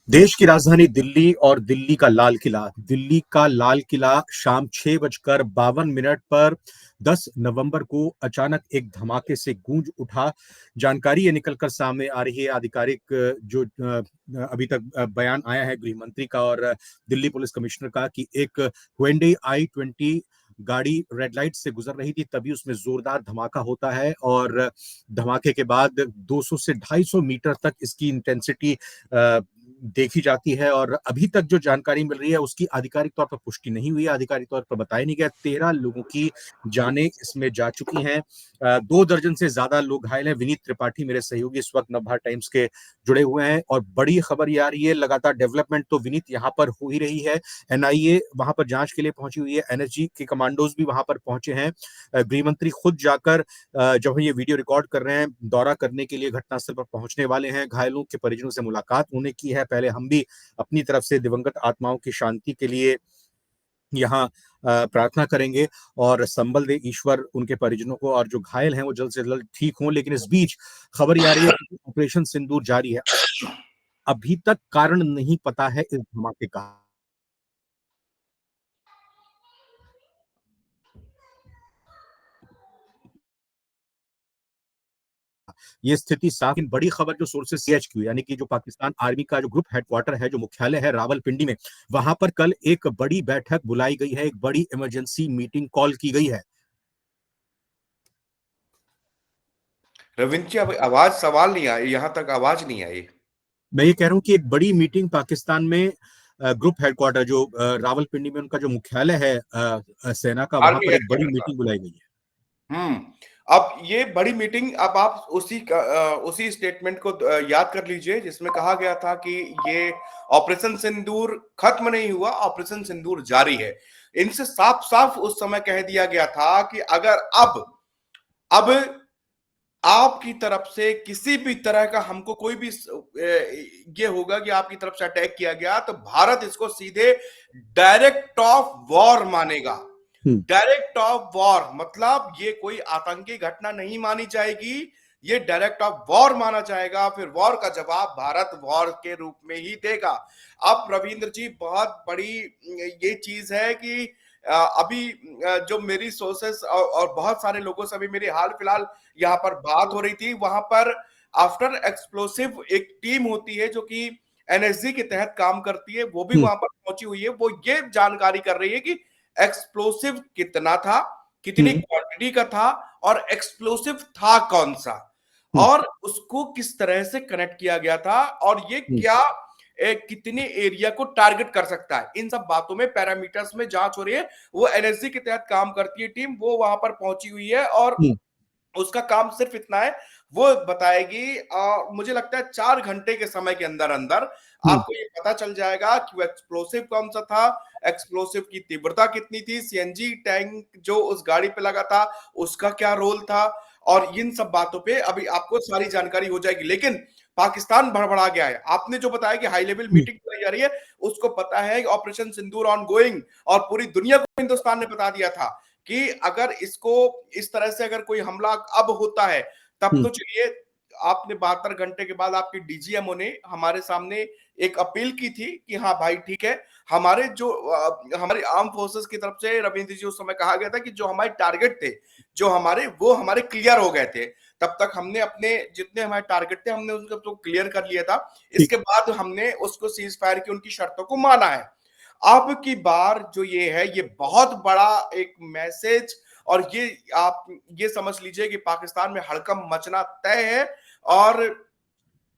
देश की राजधानी दिल्ली और दिल्ली का लाल किला शाम 6:52 पर 10 नवंबर को अचानक एक धमाके से गूंज उठा। जानकारी ये निकलकर सामने आ रही है आधिकारिक जो अभी तक बयान आया है गृह मंत्री का और दिल्ली पुलिस कमिश्नर का कि एक Hyundai i20 गाड़ी रेड लाइट से गुजर रही थी, तभी उसमें जोरदार धमाका होता है और धमाके के बाद 200 से 250 मीटर तक इसकी इंटेंसिटी देखी जाती है। और अभी तक जो जानकारी मिल रही है उसकी आधिकारिक तौर पर पुष्टि नहीं हुई है, आधिकारिक तौर पर बताया नहीं गया। 13 लोगों की जानें इसमें जा चुकी हैं, 2 दर्जन से ज्यादा लोग घायल हैं। विनीत त्रिपाठी मेरे सहयोगी इस वक्त नवभारत टाइम्स के जुड़े हुए हैं और बड़ी खबर ये आ रही है, लगातार डेवलपमेंट तो विनीत यहाँ पर हो ही रही है। एनआईए वहां पर जांच के लिए पहुंची हुई है, एनएसजी के कमांडोज भी वहां पर पहुंचे हैं। गृह मंत्री खुद जाकर जब हम ये वीडियो रिकॉर्ड कर रहे हैं दौरा करने के लिए घटनास्थल पर पहुंचने वाले हैं। घायलों के परिजनों से मुलाकात होने की है। पहले हम भी अपनी तरफ से दिवंगत आत्माओं की शांति के लिए यहाँ प्रार्थना करेंगे और संबल दे ईश्वर उनके परिजनों को, और जो घायल हैं वो जल्द से जल्द ठीक हों। लेकिन इस बीच खबर ये आ रही है कि ऑपरेशन सिंदूर जारी है। अभी तक कारण नहीं पता है इस धमाके का। ये स्थिति साफ, लेकिन बड़ी खबर जो सोर्सेस सीएचक्यू यानी कि जो पाकिस्तान आर्मी का जो ग्रुप हेडक्वार्टर है, जो मुख्यालय है रावलपिंडी में, वहां पर कल एक बड़ी बैठक बुलाई गई है, एक बड़ी इमरजेंसी मीटिंग कॉल की गई है। रविंद्र जी, अब आवाज सवाल नहीं आई, यहाँ तक आवाज नहीं आई। मैं ये कह रहा हूँ कि एक बड़ी मीटिंग पाकिस्तान में ग्रुप हेडक्वार्टर जो रावलपिंडी में उनका जो मुख्यालय है सेना का, वहां आर्मी पर एक बड़ी हेडक्वार्टर का। मीटिंग बुलाई गई है। हम्म। अब ये बड़ी मीटिंग, अब आप उसी स्टेटमेंट को याद कर लीजिए जिसमें कहा गया था कि ये ऑपरेशन सिंदूर खत्म नहीं हुआ, ऑपरेशन सिंदूर जारी है। इनसे साफ साफ उस समय कह दिया गया था कि अगर अब आपकी तरफ से किसी भी तरह का हमको कोई भी ये होगा कि आपकी तरफ से अटैक किया गया, तो भारत इसको सीधे डायरेक्ट ऑफ वॉर मानेगा। डायरेक्ट ऑफ वॉर मतलब ये कोई आतंकी घटना नहीं मानी जाएगी, ये डायरेक्ट ऑफ वॉर माना जाएगा। फिर वॉर का जवाब भारत वॉर के रूप में ही देगा। अब रविंद्र जी, बहुत बड़ी ये चीज है कि अभी जो मेरी सोर्सेस और बहुत सारे लोगों से अभी मेरी हाल फिलहाल यहाँ पर बात हो रही थी, वहां पर आफ्टर एक्सप्लोसिव एक टीम होती है जो कि एनएसजी के तहत काम करती है, वो भी हम्म। वहां पर पहुंची हुई है। वो ये जानकारी कर रही है कि एक्सप्लोसिव कितना था, कितनी हम्म। क्वांटिटी का था, और एक्सप्लोसिव था कौन सा, हम्म। और उसको किस तरह से कनेक्ट किया गया था, और ये हम्म। क्या कितने एरिया को टारगेट कर सकता है। इन सब बातों में, पैरामीटर्स में जांच हो रही है। वो एनएसजी के तहत काम करती है टीम, वो वहां पर पहुंची हुई है और हम्म। उसका काम सिर्फ इतना है, वो बताएगी। मुझे लगता है 4 घंटे के समय के अंदर अंदर हम्म। आपको ये पता चल जाएगा कि वो एक्सप्लोसिव कौन सा था, एक्सप्लोसिव की तीव्रता कितनी थी, सीएनजी टैंक जो उस गाड़ी पे लगा था उसका क्या रोल था, और इन सब बातों पे अभी आपको सारी जानकारी हो जाएगी। लेकिन पाकिस्तान भड़बड़ा गया है। आपने जो बताया कि हाई लेवल हम्म। मीटिंग कराई जा रही है, उसको पता है कि ऑपरेशन सिंदूर ऑन गोइंग, और पूरी दुनिया को हिंदुस्तान ने बता दिया था कि अगर इसको इस तरह से अगर कोई हमला अब होता है, तब हम्म। तो चलिए। आपने 72 घंटे के बाद आपके डीजीएमओ ने हमारे सामने एक अपील की थी कि हाँ भाई ठीक है, हमारी आर्म फोर्सेस की तरफ से, रविंद्र जी, उस समय कहा गया था कि जो हमारे टारगेट थे, वो हमारे क्लियर हो गए थे। तब तक हमने अपने जितने हमारे टारगेट थे हमने उनको तो क्लियर कर लिया था। ठीक। इसके बाद हमने उसको सीज फायर की उनकी शर्तों को माना है। अब की बार जो ये है, ये बहुत बड़ा एक मैसेज, और ये आप ये समझ लीजिए कि पाकिस्तान में हड़कंप मचना तय है, और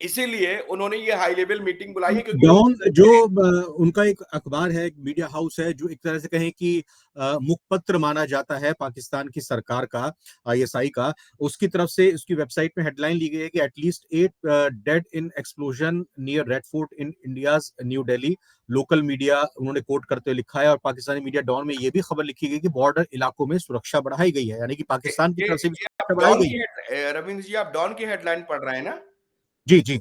इसीलिए उन्होंने ये हाई लेवल मीटिंग बुलाई है क्योंकि डॉन जो उनका एक अखबार है, एक मीडिया हाउस है, जो एक तरह से कहें कि मुखपत्र माना जाता है पाकिस्तान की सरकार का, आईएसआई का, उसकी तरफ से उसकी वेबसाइट में हेडलाइन ली गई है कि at least 8 dead in explosion near red fort in India's new Delhi. Local media उन्होंने कोट करते हुए लिखा है, और पाकिस्तानी मीडिया डॉन में ये भी खबर लिखी गई कि बॉर्डर इलाकों में सुरक्षा बढ़ाई गई है, यानी कि पाकिस्तान की ये तरफ से भी ये आप सुरक्षा बढ़ाई डॉन गई की है। रविंद्र जी, आप डॉन की हेडलाइन पढ़ रहे हैं ना? जी जी।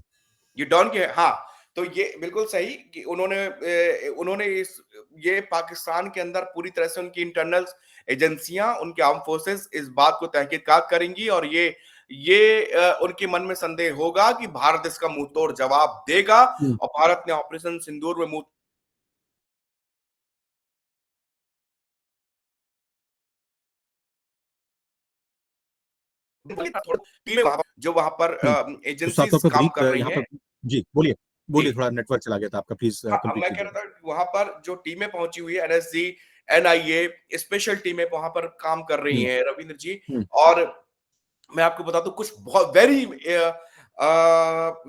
ये डॉन की है, हाँ। तो ये बिल्कुल सही कि उन्होंने ये पाकिस्तान के अंदर पूरी तरह से उनकी इंटरनल एजेंसियां, उनके आर्म फोर्सेस इस बात को तहकीकात करेंगी, और ये ये उनके मन में संदेह होगा कि भारत इसका मुंह तोड़ जवाब देगा, और भारत ने ऑपरेशन सिंदूर में मुंह जो वहां पर तो साफ तौर एजेंसीज पर काम विनीत कर रही यहाँ हैं। पर जी बोलिए जी, बोलिए, थोड़ा नेटवर्क चला गया था आपका, प्लीज हाँ, कंप्लीट मैं कह कीजिए। रहा था वहां पर जो टीमें पहुंची हुई है, एनएसजी, एनआईए, स्पेशल टीमें वहां पर काम कर रही हम्म हैं रविंद्र जी। हम्म और मैं आपको बता दूं, कुछ बहुत वेरी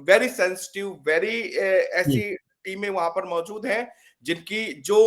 वेरी सेंसिटिव, वेरी हम्म ऐसी टीमें वहां पर मौजूद हैं जिनकी जो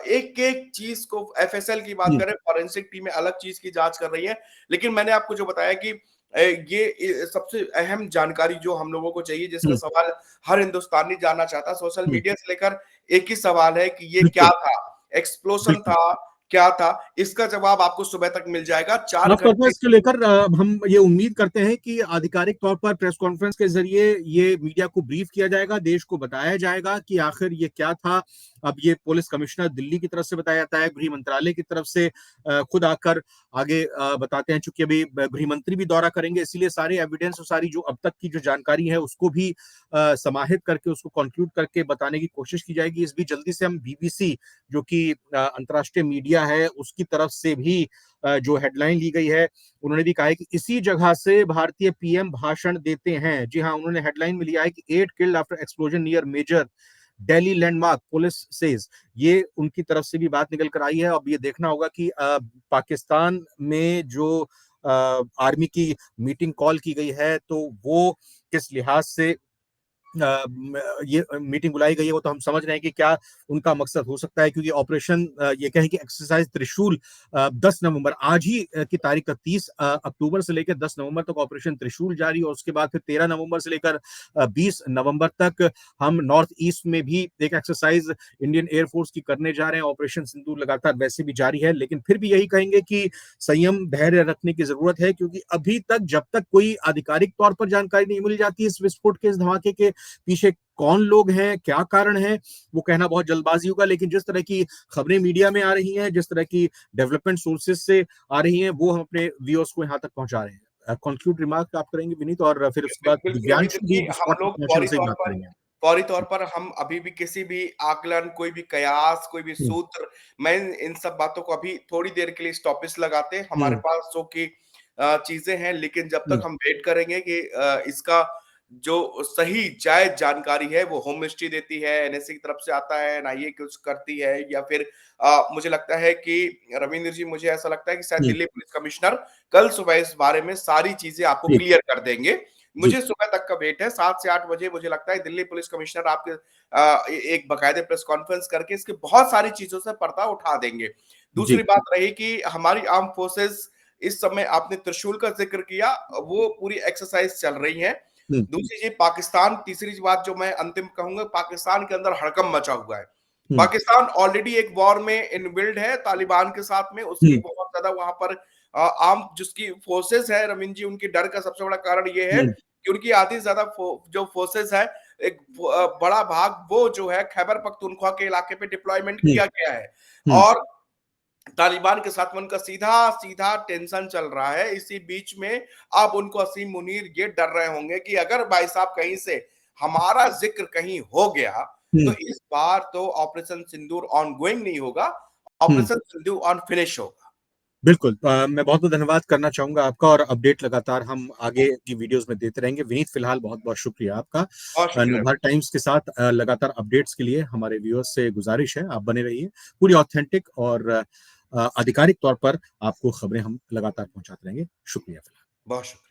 एक एक चीज को, एफएसएल की बात हम्म करें, फॉरेंसिक टीमें अलग चीज की जांच कर रही हैं। लेकिन मैंने आपको जो बताया कि सबसे अहम जानकारी जो हम लोगों को चाहिए, जिसका हम्म सवाल हर हिंदुस्तानी जानना चाहता, सोशल हम्म, मीडिया से लेकर एक ही सवाल है कि ये क्या बिल्कुल था, एक्सप्लोशन बिल्कुल। था, क्या था। इसका जवाब आपको सुबह तक मिल जाएगा। चार साफ तौर पर घंटे इसको लेकर हम ये उम्मीद करते हैं कि आधिकारिक तौर पर प्रेस कॉन्फ्रेंस के जरिए ये मीडिया को ब्रीफ किया जाएगा, देश को बताया जाएगा कि आखिर ये क्या था। अब ये पुलिस कमिश्नर दिल्ली की तरफ से बताया जाता है, गृह मंत्रालय की तरफ से खुद आकर आगे बताते हैं। चूंकि अभी गृह मंत्री भी दौरा करेंगे, इसीलिए सारे एविडेंस और सारी जो अब तक की जो जानकारी है उसको भी समाहित करके, उसको कंक्लूड करके बताने की कोशिश की जाएगी। इस बीच जल्दी से हम बीबीसी, जो कि अंतर्राष्ट्रीय मीडिया है, उसकी तरफ से भी जो हेडलाइन ली गई है, उन्होंने भी कहा है कि इसी जगह से भारतीय पीएम भाषण देते हैं। जी हाँ, उन्होंने हेडलाइन में लिया है कि 8 killed after explosion near major Delhi landmark police says. ये उनकी तरफ से भी बात निकल कर आई है। अब ये देखना होगा कि पाकिस्तान में जो आर्मी की मीटिंग कॉल की गई है, तो वो किस लिहाज से ये मीटिंग बुलाई गई है, वो तो हम समझ रहे हैं कि क्या उनका मकसद हो सकता है। क्योंकि ऑपरेशन ये कहें कि एक्सरसाइज त्रिशूल 10 नवंबर, आज ही की तारीख का 30 अक्टूबर से लेकर 10 नवंबर तक ऑपरेशन त्रिशूल जारी, और उसके बाद फिर 13 नवंबर से लेकर 20 नवंबर तक हम नॉर्थ ईस्ट में भी एक एक्सरसाइज इंडियन एयरफोर्स की करने जा रहे हैं। ऑपरेशन सिंदूर लगातार वैसे भी जारी है, लेकिन फिर भी यही कहेंगे कि संयम, धैर्य रखने की जरूरत है। क्योंकि अभी तक जब तक कोई आधिकारिक तौर पर जानकारी नहीं मिल जाती इस विस्फोट के, इस धमाके के पीछे कौन लोग हैं, क्या कारण है, वो कहना बहुत जल्दबाजी होगा। लेकिन जिस तरह की खबरें मीडिया में आ रही हैं, जिस तरह की डेवलपमेंट सोर्सेज से आ रही हैं, वो हम अपने व्यूअर्स को यहाँ तक पहुंचा रहे हैं। कंक्लूड रिमार्क आप करेंगे विनीत, और फिर उसके बाद बिल्कुल रविंद्र दिव्यांशु भी जी, हम स्पॉट पर लोग पहुंचे, उनसे भी बात करेंगे। फौरी तौर पर हम अभी भी किसी भी आकलन, कोई भी कयास, कोई भी हम्म सूत्र, मैं इन सब बातों को अभी थोड़ी देर के लिए स्टॉपिस लगाते हैं। हमारे हम्म पास जो की चीजें हैं, लेकिन जब तक हम्म हम वेट करेंगे कि इसका जो सही जायज जानकारी है वो होम मिनिस्ट्री देती है, एनएससी की तरफ से आता है, एनआईए कुछ करती है, या फिर मुझे लगता है कि रविंद्र जी, मुझे ऐसा लगता है कि शायद हम्म, दिल्ली पुलिस कमिश्नर कल सुबह इस बारे में सारी चीजें आपको ठीक, क्लियर कर देंगे। जी मुझे सुबह तक का वेट है, 7 से 8 बजे मुझे लगता है दिल्ली पुलिस कमिश्नर आपके एक बाकायदे प्रेस कॉन्फ्रेंस करके इसके बहुत सारी चीजों से पर्दा उठा देंगे। जी। दूसरी बात रही कि हमारी आर्म फोर्सेस, इस समय आपने त्रिशूल का जिक्र किया, वो पूरी एक्सरसाइज चल रही है। हम्म दूसरी चीज पाकिस्तान, तीसरी बात जो मैं अंतिम कहूंगा, पाकिस्तान के अंदर हड़कंप मचा हुआ है। हम्म पाकिस्तान ऑलरेडी एक वॉर में इनबिल्ड है तालिबान के साथ में, उसकी हम्म बहुत ज्यादा वहां पर आर्म जिसकी फोर्सेस है रविंद्र जी, उनकी डर का सबसे बड़ा कारण ये है हम्म कि उनकी आधी से ज्यादा जो फोर्सेस है, एक बड़ा भाग वो जो है खैबर पख्तूनख्वा के इलाके पे डिप्लॉयमेंट हम्म किया गया है। हम्म और तालिबान के साथ में उनका सीधा सीधा टेंशन चल रहा है। इसी बीच में अब उनको असीम मुनीर ये डर रहे होंगे कि अगर भाई साहब कहीं से हमारा जिक्र कहीं हो गया, तो हम्म इस बार तो ऑपरेशन सिंदूर ऑन गोइंग नहीं होगा, हम्म ऑपरेशन सिंदूर ऑन फिनिश होगा। बिल्कुल। मैं बहुत बहुत धन्यवाद करना चाहूंगा आपका, और अपडेट लगातार हम आगे की वीडियोस में देते रहेंगे। विनीत, फिलहाल बहुत बहुत शुक्रिया आपका। बहुत शुक्रिया। नवभारत टाइम्स के साथ लगातार अपडेट्स के लिए हमारे व्यूअर्स से गुजारिश है, आप बने रहिए। पूरी ऑथेंटिक और आधिकारिक तौर पर आपको खबरें हम लगातार पहुंचाते रहेंगे। शुक्रिया। बहुत शुक्रिया।